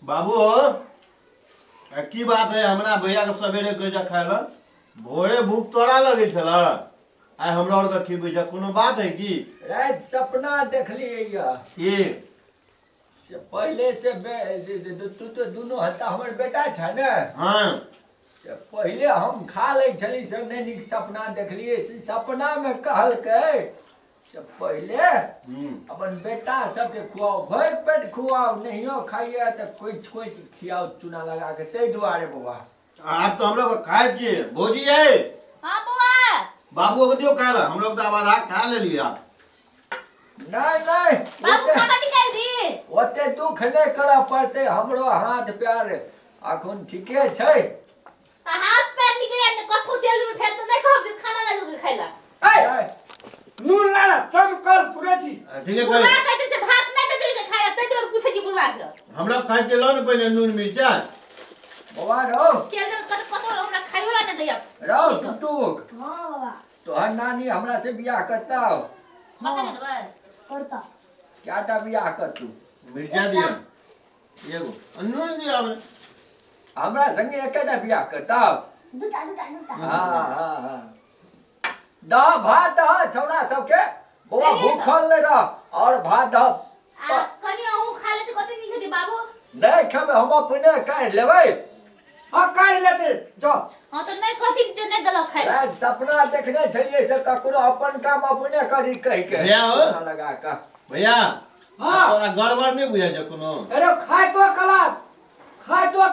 बाबू की बात है हमरा भैया के सवेरे गजा खाए ला भोरे भूख तोरा लगे छल आइ हमरा और के खिबै छ कोनो बात है की रात सपना देखलिए की से पहले से तू तो दोनों हत्ता हमर बेटा छ ने हां से पहले हम खा ले छली सब ने निक सपना देखलिए से सपना में कहल के से पहले अपन बेटा सबके खुआओ भर पेट खुआओ नहियो खाइए तो कोई खियाओ चूना लगा के ते दुआरे बाबा आप तो हम लोग खाए छिए भौजी है हां बुआ बाबू को दियो खाए ला हम लोग तो आधा खा ले लिया नहीं बाबू खाना निकाल दी ओते दुख नहीं कर पड़ते हमरो हाथ पैर अखन ठीके छै हाथ पैर निकले ने कथु चल में फेर तो नहीं कहब जे खाना नहीं दोगे खाइला ए नून लाना चमकल पूरे छी ठीक है बुढ़ा कहते से भात नहीं देते के खाइला तै जोर पूछे छी बुढ़ा के हम लोग खाए चलो न पहले नून मिर्चा बाबा रो चल जब कतो हमरा खाइयो ला नहीं दैया रो सुटुक हां बाबा तोहर नानी हमरा से बियाह करता पता नहीं बाबा करता क्याटा बियाह कर तू मिर्चा दिया एगो नून दिया हमरा संगे एकेटा बियाह करता दुटा हां दा भात छौड़ा सबके बाबा भूखल ले रह और भात कनी अहू खा लेते कते नहीं खेती बाबू नहीं खेबे हम अपने काट लेबै हां काट लेते जो हां तो नहीं कथि जे नहीं देलक खाइला आज सपना देखने छलिए से ककरो अपन काम अपने करी कहि के भैया हो लगा का भैया हां तोरा गड़बड़ नहीं बुझै छ कोनो अरे खाय तो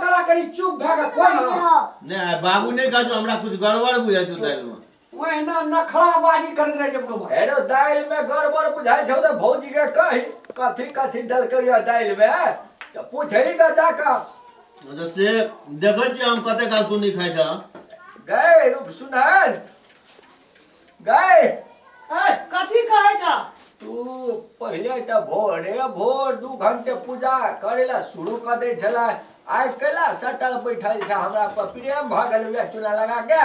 कला करी चुप भाग कोन नहीं बाबू नहीं कहू हमरा कुछ गड़बड़ बुझै छ दाल में ओहिना नखराबाजी करत रहे जे बड़ो एरो दाल में गड़बड़ बुझाई छौ त भौजी के कहि कथि डल करिया दाल में से पूछई का जाका मतलब से देखै छी हम कते काल तू नहीं खाइ छ गए रूप सुनर गए ए कथि कहै छ तू पहले त भोर 2 घंटे पूजा करेला शुरू कर दे छला आइ केला सटल बैठल छ हमरा पर प्रेम भ गेल या चूना लगा के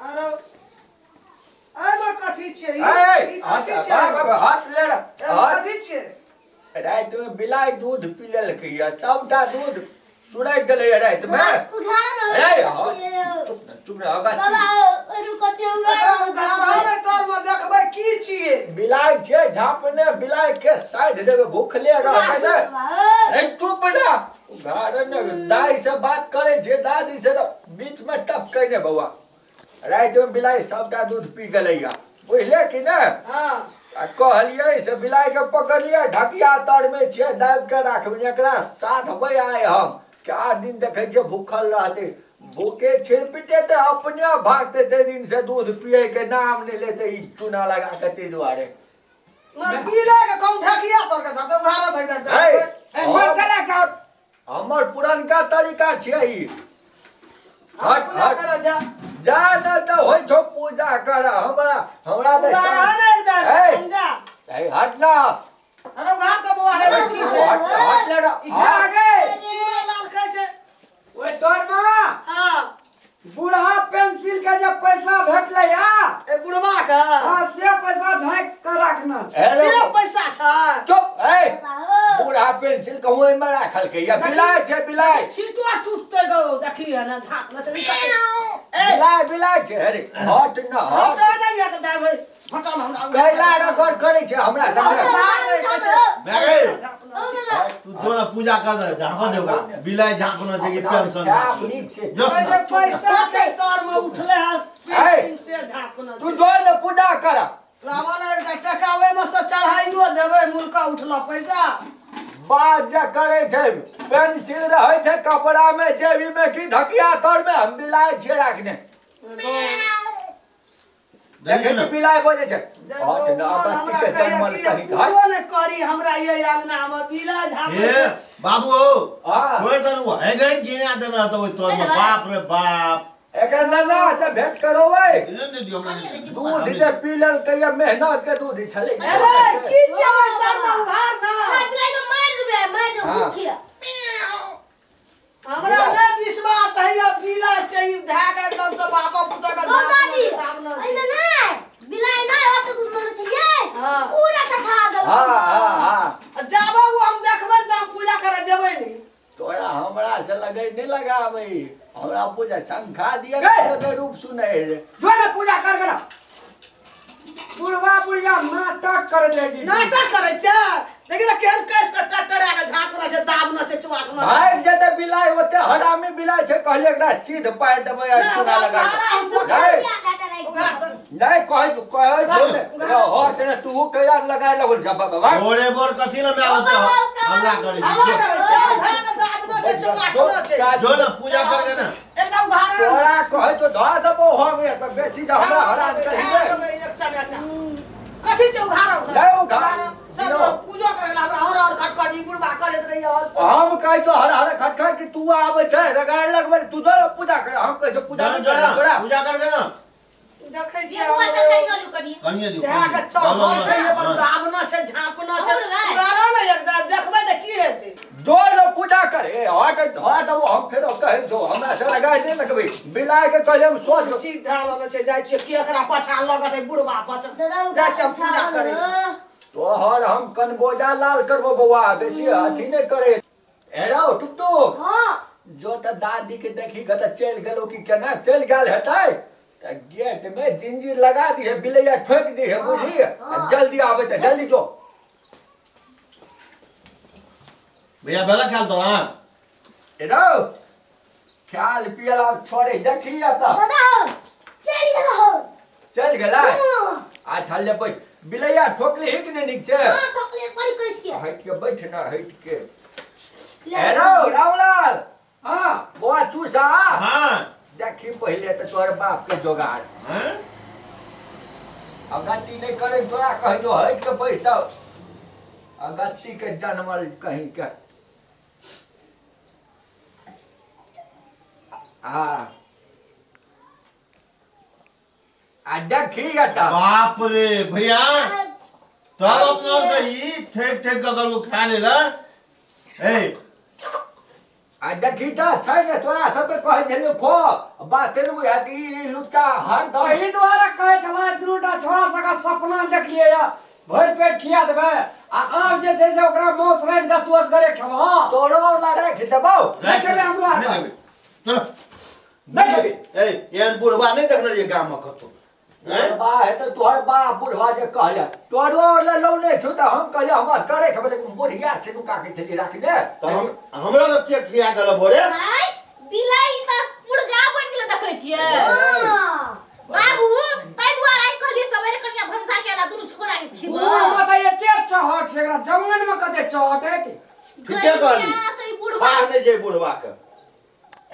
अरे में कथि छै ए कथि हट छै हट ले कथि छै रात में बिलाई दूध पी लेलकै या सबटा दूध सुड़ै गेलै रात में ए चुप रह बाबा अरे कते घर में तोर में देखबै की छियै बिलाई छै झापने बिलाई के साइड देबे भूखले रहबै ने अरे चुप ना घर में दाई से बात करे छै दादी से बीच में टप कइने बौआ रात में बिलाई सबटा दूध पी गेलै या बुझले कि ने हां आ कहलिए से बिलाई के पकड़लिए ढकिया तर में छे दाब के राखब एकरा साथ भई आए हम क्या दिन देखे छे भूखल रहते भूखे छिरपिटे ते अपने भागते ते दिन से दूध पिए के नाम नहीं लेते ई चूना लगा के ते दुआरे मैं पीला के कहू ढकिया तोर के साथ भारत है ए मर चले का हमर पुरनका तरीका छे ई हट कर जा जा न त होय छो पूजा कर हमरा त ए हट ना अरे घर तो बुआ रे की छै हट ले आगे चूड़ा लाल कहै छै ओए तोर मां हां बूढ़ा पेंसिल के जब पैसा भेटले या ए बुढ़वा का हां से पैसा झाँक के रखना से पैसा छ चुप ए बूढ़ा पेंसिल कहूं में राखल के या बिलाय छै बिलाय छिटवा टूटते गो देखी है ना झाँक न चली बिलाय छै अरे हट न हट नहीं या के दाई फटल हमरा कैला रगड़ करे छै हमरा संगे तू जो ना पूजा कर दे झाँको देगा बिलाई झाँकना चाहिए पेंशन जो पैसा छै तोर में उठले है से झाँकना तू जो न पूजा कर रावण एक टकावे में से चढ़ाइयो देबे मुर्का उठला पैसा बात जे करे छै पेंसिल रहे छै कपड़ा में जेबी में की ढकिया तर में हम बिलाय छै राखने देखे तो बिलाय बोले छै हट न अगस्ती के जन्मल कहीं घर कुछो ने करी हमरा ये अंगना में बिला झाप ए बाबू हां छोड़ दन वो है गई गिना देना तो तोर में बाप रे बाप एकर नना से भेंट करो भाई नहीं दियो हमरा दूध जे पीलल के ये मेहनत के दूध छले अरे की छै तर में उघार ना बिलाई को मार देबे मार दे भूखिया हमरा ने विश्वास है या बिला चाहिए धागा एकदम से बापा पुता का दादी अइमे नहीं बिलाई नहीं हो तो दूध में छै हां पूरा सठा दे हां हां हां जाबो हम देखबै त हम पूजा करे जेबै हमरा से लगे नहीं लगावे हमरा पूजा शंखा दिया गए। लगे रूप सुने रे जो ना पूजा कर करा बुढ़वा बुढ़िया नाटक कर दे जी नाटक करे छै देखि त केहन कैस के टटड़ा के झापना छै दाबना छै चुआठना भाई जते बिलाई होते हरामी बिलाई छे कहलिए एकरा सीध पार देबै आ चूना लगा नहीं कहे जो हट ने तू कया लगा लगल जब भगवान भोरे भोर कथी ले में आवत हल्ला करे दाबना छै चुआठना छै जो ना पूजा करके ना एकटा उदाहरण तोरा कहे जो धा देबो हमे त बेसी जा हमरा हराम कहिए कथी छै उदाहरण नहीं उधार पूजा करे ला हमरा हर खटखटी बुढ़बा करैत रही हम कहे तो हर खटखट कि तू आवे छे रगाड़ लगबे तू जो पूजा कर हम कहे जो पूजा जो कर ना तोरा पूजा करके ना देखै ये छियै मोबाइल का चाहिए लो कनी कनिए दियो देहा के चढ़ल छै अपन दाबना छै झापना छै उदाहरण ने एकदम देखबै त की हेतै जो लोग पूजा करे हट धा देबो हम फेर कहे जो हमरा से लगाड़ नहीं लगबे बिलाय के कहे हम सोच चीज ध्यान से जाइ छियै कि एकरा पाछा लगत है बुढ़बा पाछा जाइ छियै पूजा करे तोहर हम कनबोजा लाल करबो बौआ बेसी अथी नहीं करे एरो टुकटू हां जो त दादी के देखी के त चल गेलो कि केना चल गेल हेतै त गेट में जिंजीर लगा दी है बिलैया ठोक दी है बुझली जल्दी आवे त जल्दी जो भैया बेला ख्याल तो हां एरो ख्याल पियला छोड़े देखी आता बताओ चल गेला अच्छा ले बैठ बिलैया ठोकली है कि नहीं निक से हां ठोकले पड़ी कइस के हट के बैठ ना हट के एरो रामलाल हां बुआ चूसा हां देखी पहले तो तोहर बाप के जोगाड़ हैं अगत्ती नहीं करे तोरा कह जो हट के बैठ जाओ अगत्ती के जन्मल कहीं के आ देखी आता बाप रे भैया तब अपना कही ठेक ठेक अगर वो खा लेला ए आ देखी था छै ने तोरा सबके कहे छलियो खो बात तेरे बुझा कि लुच्चा हर दम एही द्वारा कहे छला दुटा छोरा सका सपना देखलिए या भर पेट खिया देबे आ आब जे छै से ओकरा मौस राइन के तोस करे खेबो तोरो लड़ाई खिचबो नहीं खेबे हमरा नहीं देबे चलो नहीं देबे ए ये बुढ़वा नहीं देखने ये गांव में कतो बा है तो तोहर बा बुढ़वा जे कहले तोरो ले लौने छु त हम कहले हम असगरे खेबे लेकिन बुढ़िया से नुका के चली राख दे तो हम हमरा तो के खिया गल भोरे भाई बिलाई त पुड़गा बन गेल देखै छियै बाबू तै दुआरे आई कहली सबेरे कनिया भंसा केला दुनु छोरा के खिबो बुढ़ मत एते चहट छै एकरा जवान में कते चहट है ठीके कहली से बुढ़वा बाहर नहीं जे बुढ़वा के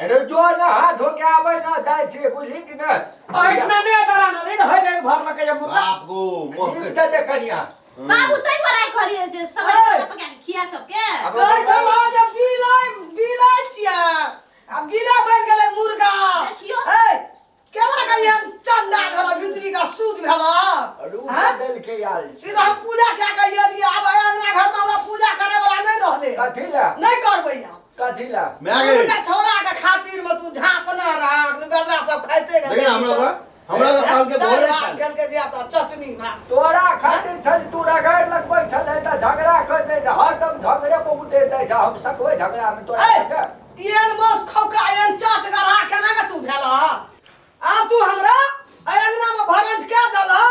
अरे जो ना हाथ धो के आवे ना जाय छै बुझली कि न ऐठना ने दरा न दिन होय गए भर लगे ये मुर्गा बाप को मोह के इज्जत कनिया बाबू तै दुआरे आई कहली जे सबेरे पका के खिया सबके अब कहै छला जे बिलाई छियै अब बिला बन गेलै मुर्गा देखियो ए केला के ये चंदा भेला भितरी का सूद भेला रूप हाँ? बदल के यार ई तो हम पूजा क्या कहिए रहिए अब अंगना घर में हमरा पूजा करे वाला नहीं रहले कथी ला नहीं करबै अब कथी ला मैं आ गई उनका छोड़ा के खातिर में तू झापना राख गदरा सब खाइते रह देखिए हमरा तो काम के भोरे खाल खेल के दिया तो चटनी भात तोरा खातिर छल तू रगड़ लगबै छले त झगड़ा कर दे हरदम झगड़े पे उतरे दे जा हम सकबै झगड़ा में तोरा ए! संगे एन मोस खौका एन चट गरा केना के तू भेला अब तू हमरा अंगना में भरंट के देला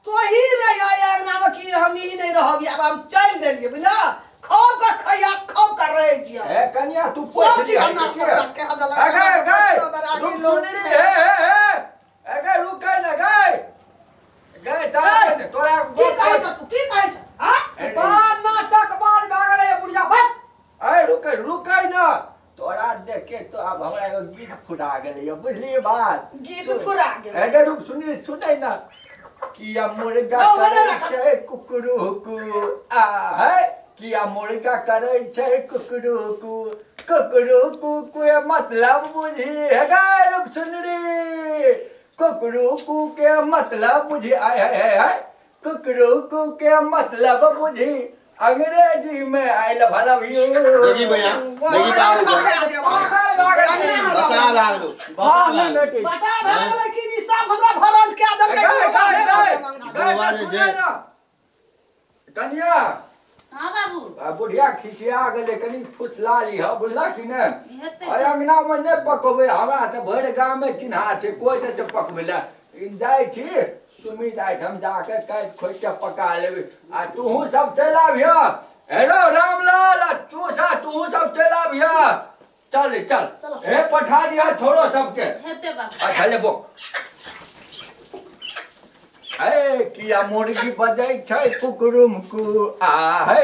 तो ही रही अंगना में कि हम ही नहीं रहबी अब हम चल देलिए बुझला खौक के खैया खौक कर रहे छियै ए कन्या तू सब पूछ चीज अन्ना सब रख के देला अगे गए रुक सुन रे हे अगे रुक गए ना गए तारे ने तोरा की कहै छ तू की कहै छ हां बात नाटक बाज भागले ये बुढ़िया बट ए रुक ना तोरा देख के तो अब हमरा एगो गीत फुटा गेलै बुझली बात गीत फुरा गेल अगे रुक सुनै ना किया मुर्गा करे छै कुकरू कु आ है किया मुर्गा करे छै कुकरू कु के मतलब बुझी है गे रुक सुन रे कुकरू कु के मतलब बुझी आय है कुकरू कु के मतलब बुझी अंग्रेजी में आई लव यू देखी भैया देखी का हो गया बता लागलो हां नहीं बेटी बता भागले कि ई सब हमरा भरंट के देल के कन्या हाँ बाबू बुढ़िया खिसिया गेलै कनी फुसला लिह बुझला कि ने हेतै अय अंगना में नै पकबै हमरा त भरि गाम में चिन्हा छै कोई त पकबै ला जाइ छी सुमित आइठम जाके काटि खोटि के पका लेबै आ तूहू सब चलि आबिह हेलो रामलाल आ चूसा तूहू सब चलि आबिह चल चल हे पठा दिया थोड़ो सबके हेतै बाबू अच्छा लेबो ए किया मुर्गी बजै छै कुकुरुम कु आ है